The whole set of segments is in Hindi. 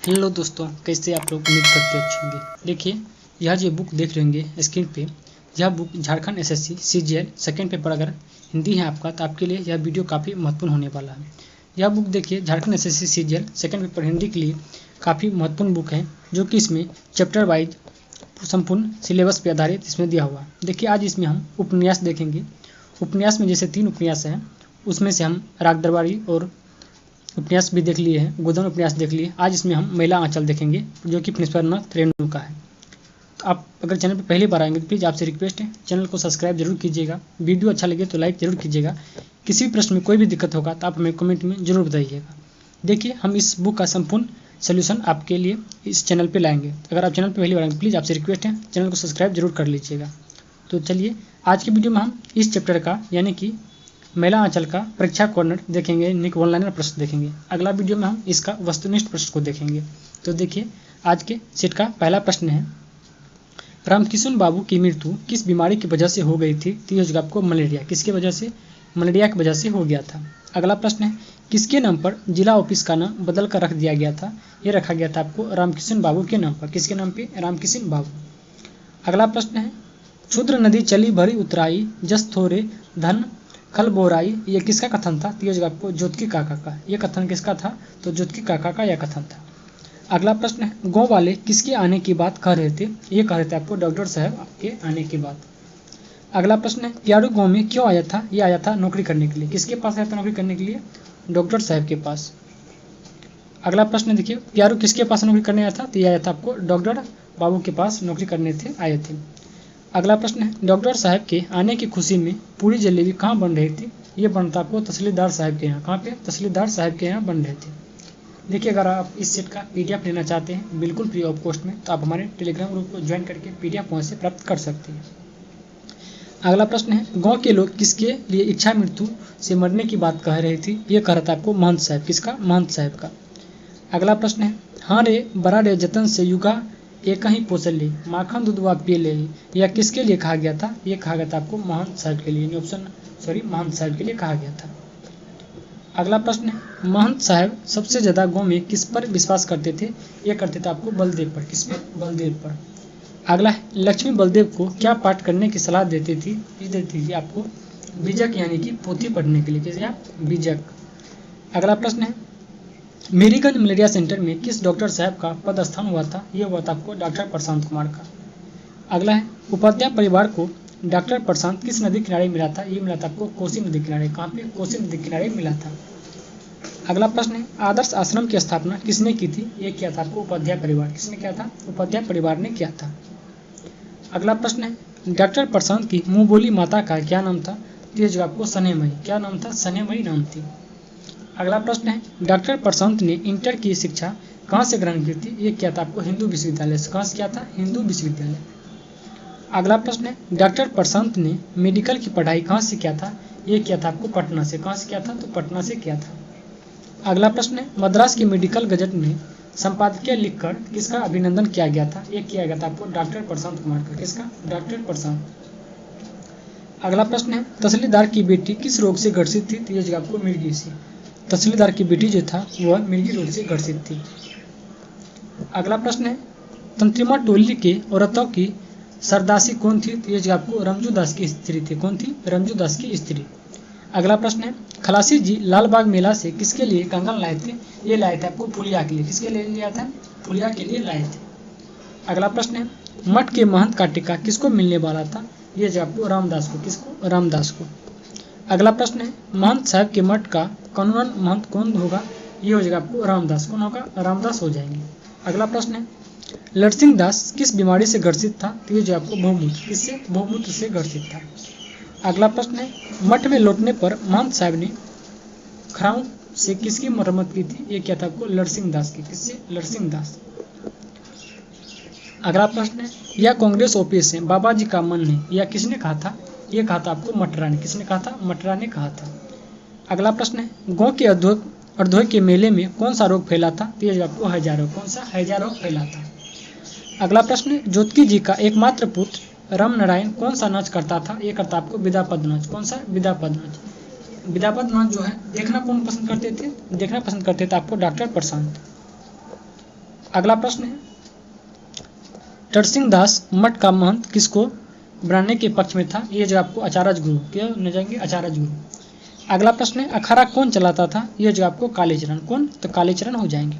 हेलो दोस्तों, कैसे आप लोग? उम्मीद करते अच्छे होंगे। देखिए, यह जो बुक देख रहे होंगे स्क्रीन पे, यह book Jharkhand SSC CGL second paper अगर हिंदी है आपका, तो आपके लिए यह वीडियो काफ़ी महत्वपूर्ण होने वाला है। यह बुक देखिए, Jharkhand SSC CGL second paper Hindi के लिए काफ़ी महत्वपूर्ण बुक है, जो कि इसमें चैप्टर वाइज संपूर्ण सिलेबस पर आधारित इसमें दिया हुआ है। देखिए, आज इसमें हम उपन्यास देखेंगे। उपन्यास में जैसे 3 उपन्यास हैं, उसमें से हम राग दरबारी और उपन्यास भी देख लिए हैं, गोदान उपन्यास देख लिए। आज इसमें हम महिला आंचल देखेंगे, जो कि प्रिंसिपल रेणु का है। तो आप अगर चैनल पर पहली बार आएंगे तो प्लीज़ आपसे रिक्वेस्ट है, चैनल को सब्सक्राइब जरूर कीजिएगा। वीडियो अच्छा लगे तो लाइक जरूर कीजिएगा। किसी भी प्रश्न में कोई भी दिक्कत होगा तो आप हमें कमेंट में जरूर बताइएगा। देखिए, हम इस बुक का संपूर्ण सोल्यूशन आपके लिए इस चैनल पर लाएंगे। अगर आप चैनल पर पहली बार आएंगे प्लीज़ आपसे रिक्वेस्ट है, चैनल को सब्सक्राइब जरूर कर लीजिएगा। तो चलिए, आज की वीडियो में हम इस चैप्टर का यानी कि महिला आंचल का परीक्षा कॉर्नर देखेंगे, निक वन लाइनर प्रश्न देखेंगे। अगला वीडियो में हम इसका वस्तुनिष्ठ प्रश्न को देखेंगे। तो देखिए, आज के सेट का पहला प्रश्न है, रामकिशन बाबू की मृत्यु किस बीमारी की वजह से हो गई थी? तो यह आपको मलेरिया, किसके वजह से? मलेरिया की वजह से हो गया था। अगला प्रश्न है, किसके नाम पर जिला ऑफिस का नाम बदल कर रख दिया गया था? ये रखा गया था आपको रामकिशन बाबू के नाम पर। किसके नाम पे? रामकिशन बाबू। अगला प्रश्न है, क्षुद्र नदी चली भरी उतराई, जस थोरे धन खल बोराई, ये किसका कथन था? तो ये आपको ज्योतिकी काका का। ये कथन किसका था? तो ज्योतिकी काका का यह कथन था। अगला प्रश्न है, गाँव वाले किसके आने की बात कह रहे थे? ये कह रहे थे आपको डॉक्टर साहब आपके आने की बात। अगला प्रश्न है, प्यारू गाँव में क्यों आया था? ये आया था नौकरी करने के लिए। किसके पास आया था नौकरी करने के लिए? डॉक्टर साहब के पास। अगला प्रश्न देखिए, प्यारू किसके पास नौकरी करने आया था? तो ये आया था आपको डॉक्टर बाबू के पास नौकरी करने आए थे। अगला प्रश्न है, डॉक्टर साहब के आने की खुशी में पूरी जलेबी कहाँ बन रही थी? ये बनता आपको तहसीलदार साहब के यहाँ। कहाँ पे? तहसीलदार साहब के यहाँ बन रहे थे। देखिए, अगर आप इस सेट का पीडीएफ लेना चाहते हैं बिल्कुल फ्री ऑफ कॉस्ट में, तो आप हमारे टेलीग्राम ग्रुप को ज्वाइन करके पीडीएफ वहाँ से प्राप्त कर सकते हैं। अगला प्रश्न है, गाँव के लोग किसके लिए इच्छा मृत्यु से मरने की बात कह रही थी? ये कह रहा था आपको महंत साहब। किसका? महंत साहब का। अगला प्रश्न है, हाँ रे बड़ा रे जतन से युगा एक ही पोसल माखन दूधवा पी ले, यह किसके लिए कहा गया था? ये कहा गया था आपको महंत साहब के लिए। महंत साहब के लिए कहा गया था। अगला प्रश्न है, महंत साहब सबसे ज्यादा गाँव में किस पर विश्वास करते थे? ये करते थे आपको बलदेव पर। किस पर? बलदेव पर। अगला है, लक्ष्मी बलदेव को क्या पाठ करने की सलाह देती थी? ये देती थी आपको बीजक यानी कि पोथी पढ़ने के लिए। कैसे? बीजक। अगला प्रश्न है, मेरीगंज मलेरिया सेंटर में किस डॉक्टर साहब का पद स्थान हुआ था? ये हुआ था आपको डॉक्टर प्रशांत कुमार का। अगला है, उपाध्याय परिवार को डॉक्टर प्रशांत किस नदी किनारे मिला था? ये मिला था आपको कोसी नदी किनारे। कहाँ पे? कोसी नदी किनारे मिला था। अगला प्रश्न है, आदर्श आश्रम की स्थापना किसने की थी? ये किया था आपको उपाध्याय परिवार। किसने किया था? उपाध्याय परिवार ने किया था। अगला प्रश्न है, डॉक्टर प्रशांत की मुँह बोली माता का क्या नाम था? ये जो आपको सनेमई। क्या नाम था? सनेमई नाम थी। अगला प्रश्न है, डॉक्टर प्रशांत ने इंटर की शिक्षा कहाँ से ग्रहण की थी? ये क्या था आपको हिंदू विश्वविद्यालय से। कहाँ से किया था? हिंदू विश्वविद्यालय। अगला प्रश्न है, डॉक्टर प्रशांत ने मेडिकल की पढ़ाई कहाँ से किया था? ये किया था आपको पटना से। कहाँ से किया था? तो पटना से किया था। अगला प्रश्न है, मद्रास के मेडिकल गजट में संपादकीय लिखकर किसका अभिनंदन किया गया था? ये किया गया था आपको डॉक्टर प्रशांत कुमार का। किसका? डॉक्टर प्रशांत। अगला प्रश्न है, तहसीलदार की बेटी किस रोग से ग्रसित थी? तो ये आपको मिर्गी से। तहसीलदार की बेटी जो था वह मिर्गी रोग से ग्रसित थी। अगला प्रश्न है, तंत्रिमा टोली के औरतों की सरदासी कौन थी? तो ये आपको रमजू दास की स्त्री थी। कौन थी? रमजू दास की स्त्री। अगला प्रश्न है, खलासी जी लालबाग मेला से किसके लिए कंगन लाए थे? ये लाए थे आपको फुलिया के लिए। किसके लिए लिया था? फुलिया के लिए लाए थे। अगला प्रश्न है, मठ के महंत का टिक्का किसको मिलने वाला था? ये जो आपको रामदास को। किसको? रामदास को। अगला प्रश्न है, महंत साहब के मठ का कानूनन महंत कौन होगा? ये हो जाएगा आपको रामदास। कौन होगा? रामदास हो जाएंगे। अगला प्रश्न है, लड़सिंह दास किस बीमारी से ग्रसित था? तो ये जो आपको बहुमूत्र। किससे? बहुमूत्र से ग्रसित था। अगला प्रश्न है, मठ में लौटने पर महंत साहब ने खराउ से किसकी मरम्मत की थी? ये क्या था आपको? लड़सिंह दास की। किससे? लड़सिंह दास। अगला प्रश्न है, यह कांग्रेस ऑफिस है बाबा जी का मन है, यह किसने कहा था? ये कहा था आपको मटरा ने। किसने कहा था? मटरा ने कहा था। अगला प्रश्न है, गाँव के अर्धोय के मेले में कौन सा रोग फैला था? तो ये आपको हैजा रोग। कौन सा? हैजा रोग फैला था। अगला प्रश्न है, ज्योतिकी जी का एकमात्र पुत्र राम नारायण कौन सा नाच करता था? ये करता आपको विद्यापद नाच। कौन सा? विद्यापद नाच। विद्यापद नाच जो है देखना कौन पसंद करते थे? देखना पसंद करते थे आपको डॉक्टर प्रशांत। अगला प्रश्न है तरसिंह दास मठ का महंत किसको बनाने के पक्ष में था? ये जो आपको आचार्य गुरु क्या हो जाएंगे? आचार्य गुरु। अगला प्रश्न है अखाड़ा कौन चलाता था? ये जो आपको कालीचरण। कौन? तो कालीचरण हो जाएंगे।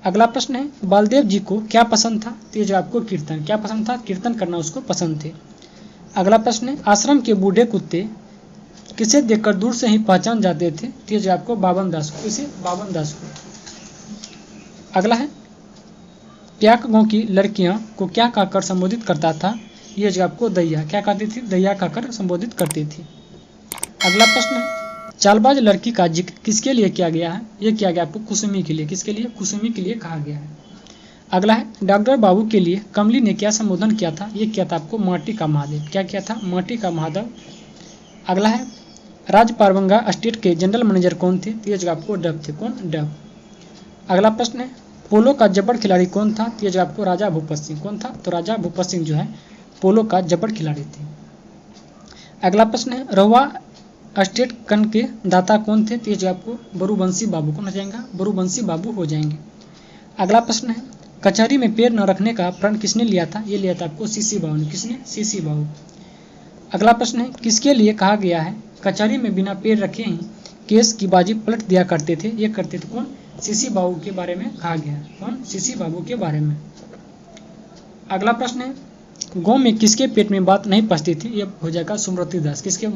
अगला प्रश्न है बालदेव जी को क्या पसंद था? तो ये जो आपको कीर्तन। क्या पसंद था? कीर्तन करना उसको पसंद थे। अगला प्रश्न है आश्रम के बूढ़े कुत्ते किसे देखकर दूर से ही पहचान जाते थे? तो ये जो आपको बावन दास को। इसे बावन दास को। अगला है प्याक गांव की लड़कियां को क्या कहकर संबोधित करता था? ये जो आपको दैया। क्या कहती थी? दैया कहकर संबोधित करती थी। अगला प्रश्न है चालबाज लड़की का जिक्र किसके लिए किया गया है? ये किया गया आपको कुसुमी के लिए। किसके लिए? कुसुमी के लिए कहा गया है। अगला है डॉक्टर बाबू के लिए कमली ने क्या संबोधन किया था? ये किया था आपको माटी का महादेव। क्या किया था? माटी का महादेव। अगला है राज पारबंगा स्टेट के जनरल मैनेजर कौन थे? तो ये जो आपको डब थे। कौन? डब। अगला प्रश्न है पोलो का जबड़ खिलाड़ी कौन था? तो ये जो आपको राजा भूपत सिंह। कौन था? तो राजा भूपत सिंह जो है पोलो का जबड़ खिलाड़ी थे। अगला प्रश्न है रहुआ स्टेट कन के दाता कौन थे? तो ये जो आपको बरूबंसी बाबू। कौन हो जाएगा? बरूबंसी बाबू हो जाएंगे। अगला प्रश्न है कचहरी में पैर न रखने का प्रण किसने लिया था? ये लिया था आपको सीसी बाबू ने। किसने? सीसी बाबू। अगला प्रश्न है किसके लिए कहा गया है कचहरी में बिना पैर रखे ही केस की बाजी पलट दिया करते थे? ये करते थे कौन? सीसी बाबू के बारे में कहा गया है। कौन? सीसी बाबू के बारे में। अगला प्रश्न है गाँव में किसके पेट में बात नहीं पचती थी? ये हो जाएगा सुमृति दास। किसके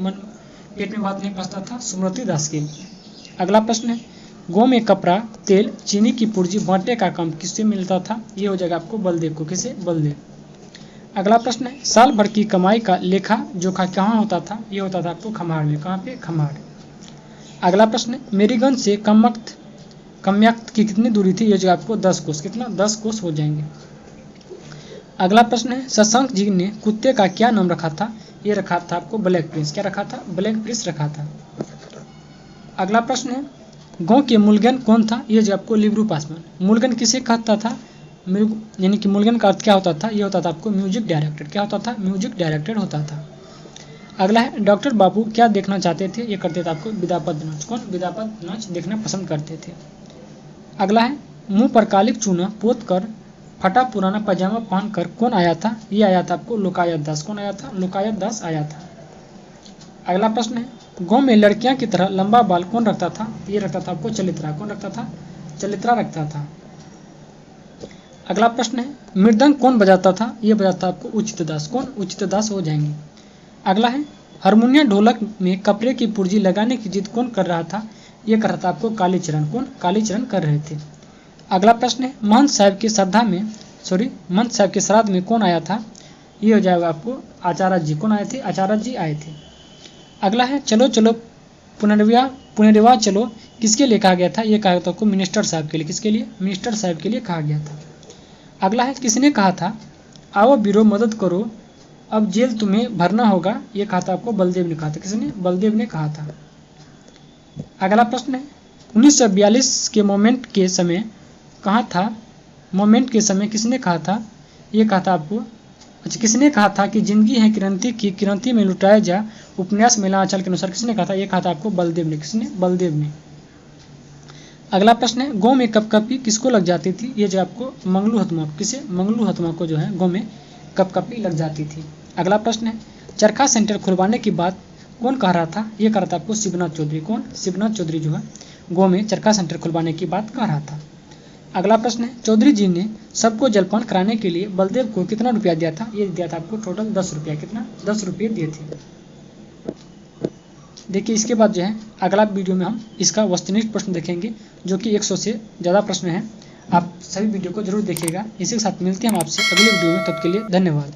पेट में बात नहीं पचता था? सुमृति दास के। अगला प्रश्न है गाँव में कपड़ा तेल चीनी की पूर्जी बांटने का काम किससे मिलता था? ये हो जाएगा आपको बलदेव को। किसे? बलदेव। अगला प्रश्न है साल भर की कमाई का लेखा जोखा कहाँ होता था? ये होता था आपको खम्हाड़ में। कहाँ पे? खम्हाड़। अगला प्रश्न है मेरीगंज से कम्याक्त की कितनी दूरी थी? ये जो आपको 10 कोस। कितना? 10 कोस हो जाएंगे। अगला प्रश्न है शशांक जी ने कुत्ते का क्या नाम रखा था? ये रखा था आपको ब्लैक प्रिंस। क्या रखा था? ब्लैक प्रिंस रखा था। अगला प्रश्न है गाँव के मूलगन कौन था? ये जो आपको लिबरू पासवान। मूलगन किसे कहता था? यानी कि मूलगन का अर्थ क्या होता था? ये होता था आपको म्यूजिक डायरेक्टर। क्या होता था? म्यूजिक डायरेक्टर होता था। अगला है डॉक्टर बाबू क्या देखना चाहते थे? ये करते थे आपको विद्यापति नाच। कौन? विद्यापति नाच देखना पसंद करते थे। अगला है मुंह पर कालिक चूना पोत कर फटा पुराना पजामा पहनकर कौन आया था? ये आया था आपको लोकायत दास। कौन आया था? लोकायत दास आया था। अगला प्रश्न है गाँव में लड़कियां की तरह लंबा बाल कौन रखता था? ये रखता था आपको चलित्रा। कौन रखता था? चलित्रा रखता था। अगला प्रश्न है मृदंग कौन बजाता था? ये बजाता आपको उचित दास। कौन? उचित दास हो जाएंगे। अगला है हारमोनियम ढोलक में कपड़े की पुर्जी लगाने की जिद कौन कर रहा था? ये कर रहा था आपको कालीचरण। कौन? कालीचरण कर रहे थे। अगला प्रश्न है महंत साहब की श्राद्ध में कौन आया था? ये हो जाएगा आपको आचार्य जी। कौन आए थे? आचार्य जी आए थे। अगला है चलो चलो पुनर्विवाह चलो किसके लिए कहा गया था? ये कहा था आपको मिनिस्टर साहब के लिए। किसके लिए? मिनिस्टर साहब के लिए कहा गया था। अगला है किसने कहा था आओ बीरो मदद करो अब जेल तुम्हें भरना होगा? ये कहा था आपको बलदेव ने कहा था। किसने? बलदेव ने कहा था। अगला प्रश्न है 1942 के मोमेंट के समय कहाँ था? मोमेंट के समय किसने कहा था? ये कहा था आपको किसने कहा था कि जिंदगी है क्रांति में लुटाया जा उपन्यास मेलांचल के अनुसार? किसने कहा था? ये कहा था आपको बलदेव ने। किसने? बलदेव ने। अगला प्रश्न है गाँव में कपकपी किसको लग जाती थी? ये जो आपको मंगलू हतमा। किसे? मंगलू हतमा को जो है गाँव में कपकपी लग जाती थी। अगला प्रश्न है चरखा सेंटर खुलवाने की बात कौन कह रहा था? ये कह रहा था आपको शिवनाथ चौधरी। कौन? शिवनाथ चौधरी जो है गाँव में चरखा सेंटर खुलवाने की बात कह रहा था। अगला प्रश्न है चौधरी जी ने सबको जलपान कराने के लिए बलदेव को कितना रुपया दिया था? ये दिया था आपको टोटल 10 रुपया। कितना? 10 रुपये दिए थे। देखिए इसके बाद जो है अगला वीडियो में हम इसका वस्तुनिष्ठ प्रश्न देखेंगे जो कि 100 से ज़्यादा प्रश्न है। आप सभी वीडियो को जरूर देखिएगा। इसी के साथ मिलते हैं हम आपसे अगले वीडियो में। तब के लिए धन्यवाद।